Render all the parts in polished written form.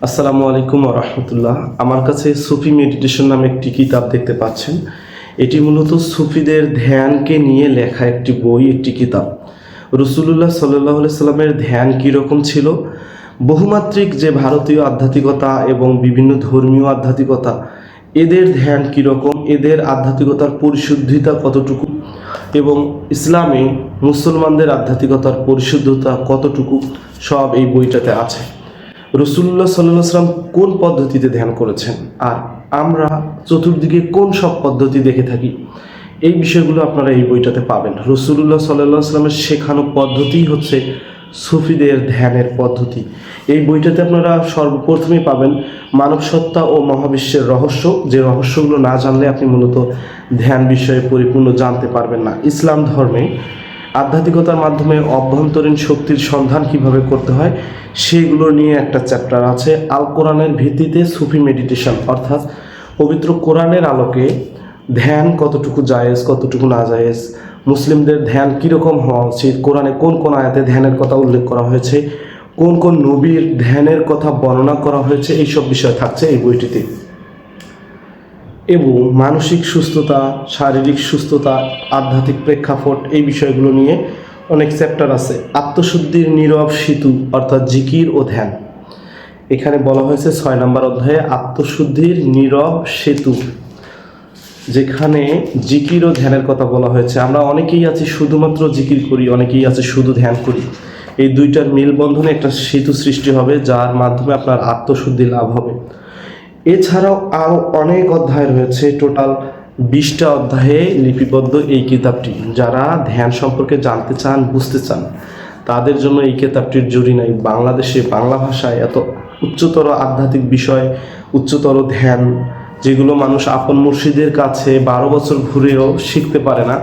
আসসালামু আলাইকুম ওয়া রাহমাতুল্লাহ। আমার কাছে সুফি মেডিটেশন নামে একটি কিতাব দেখতে পাচ্ছেন। এটি মূলত সুফিদের ধ্যানকে নিয়ে লেখা একটি বই, একটি কিতাব। রাসূলুল্লাহ সাল্লাল্লাহু আলাইহি সাল্লামের ধ্যান কীরকম ছিল, বহুমাত্রিক যে ভারতীয় আধ্যাত্মিকতা এবং বিভিন্ন ধর্মীয় আধ্যাত্মিকতা, এদের ধ্যান কীরকম, এদের আধ্যাত্মিকতার পরিশুদ্ধিতা কতটুকু এবং ইসলামে মুসলমানদের আধ্যাত্মিকতার পরিশুদ্ধতা কতটুকু, সব এই বইটাতে আছে। রাসূলুল্লাহ সাল্লাল্লাহু আলাইহি ওয়াসাল্লাম কোন পদ্ধতিতে ধ্যান করেছেন আর আমরা চতুর্দিকে কোন সব পদ্ধতি দেখে থাকি, এই বিষয়গুলো আপনারা এই বইটাতে পাবেন। রাসূলুল্লাহ সাল্লাল্লাহু আলাইহি ওয়াসাল্লামের শেখানো পদ্ধতিই হচ্ছে সুফিদের ধ্যানের পদ্ধতি। এই বইটাতে আপনারা সর্বপ্রথমেই পাবেন মানব সত্তা ও মহাবিশ্বের রহস্য, যে রহস্যগুলো না জানলে আপনি মূলত ধ্যান বিষয়ে পরিপূর্ণ জানতে পারবেন না। ইসলাম ধর্মে আধ্যাত্মিকতার মাধ্যমে অভ্যন্তরীণ শক্তির সন্ধান কিভাবে করতে হয় সেগুলো নিয়ে একটা চ্যাপ্টার আছে। আল কোরআনের ভিত্তিতে সুফি মেডিটেশন, অর্থাৎ পবিত্র কোরআনের আলোকে ধ্যান কতটুকু জায়েজ কতটুকু না জায়েজ, মুসলিমদের ধ্যান কীরকম হওয়া উচিত, কোরআনে কোন কোন আয়াতে ধ্যানের কথা উল্লেখ করা হয়েছে, কোন কোন নবীর ধ্যানের কথা বর্ণনা করা হয়েছে, এইসব বিষয় থাকছে এই বইটিতে। এবং মানসিক সুস্থতা, শারীরিক সুস্থতা, আধ্যাত্মিক প্রেক্ষাপট, এই বিষয়গুলো নিয়ে অনেক চ্যাপ্টার আছে। আত্মশুদ্ধির নীরব সেতু, অর্থাৎ জিকির ও ধ্যান, এখানে বলা হয়েছে 6 নম্বর অধ্যায়ে আত্মশুদ্ধির নীরব সেতু, যেখানে জিকির ও ধ্যানের কথা বলা হয়েছে। আমরা অনেকেই আছি শুধুমাত্র জিকির করি, অনেকেই আছে শুধু ধ্যান করি। এই দুইটার মেলবন্ধনে একটা সেতু সৃষ্টি হবে, যার মাধ্যমে আপনার আত্মশুদ্ধি লাভ হবে। এছাড়াও আরও অনেক অধ্যায় রয়েছে, টোটাল 20টা অধ্যায়ে লিপিবদ্ধ এই কিতাবটি। যারা ধ্যান সম্পর্কে জানতে চান, বুঝতে চান, তাদের জন্য এই কিতাবটির জুড়ি নাই। বাংলাদেশে বাংলা ভাষায় এত উচ্চতর আধ্যাত্মিক বিষয়, উচ্চতর ধ্যান, যেগুলো মানুষ আপন মুর্শিদের কাছে 12 বছর ঘুরেও শিখতে পারে না,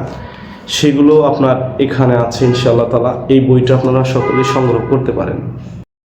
সেগুলো আপনার এখানে আছে ইনশাআল্লাহ তাআলা। এই বইটা আপনারা সকলেই সংগ্রহ করতে পারেন।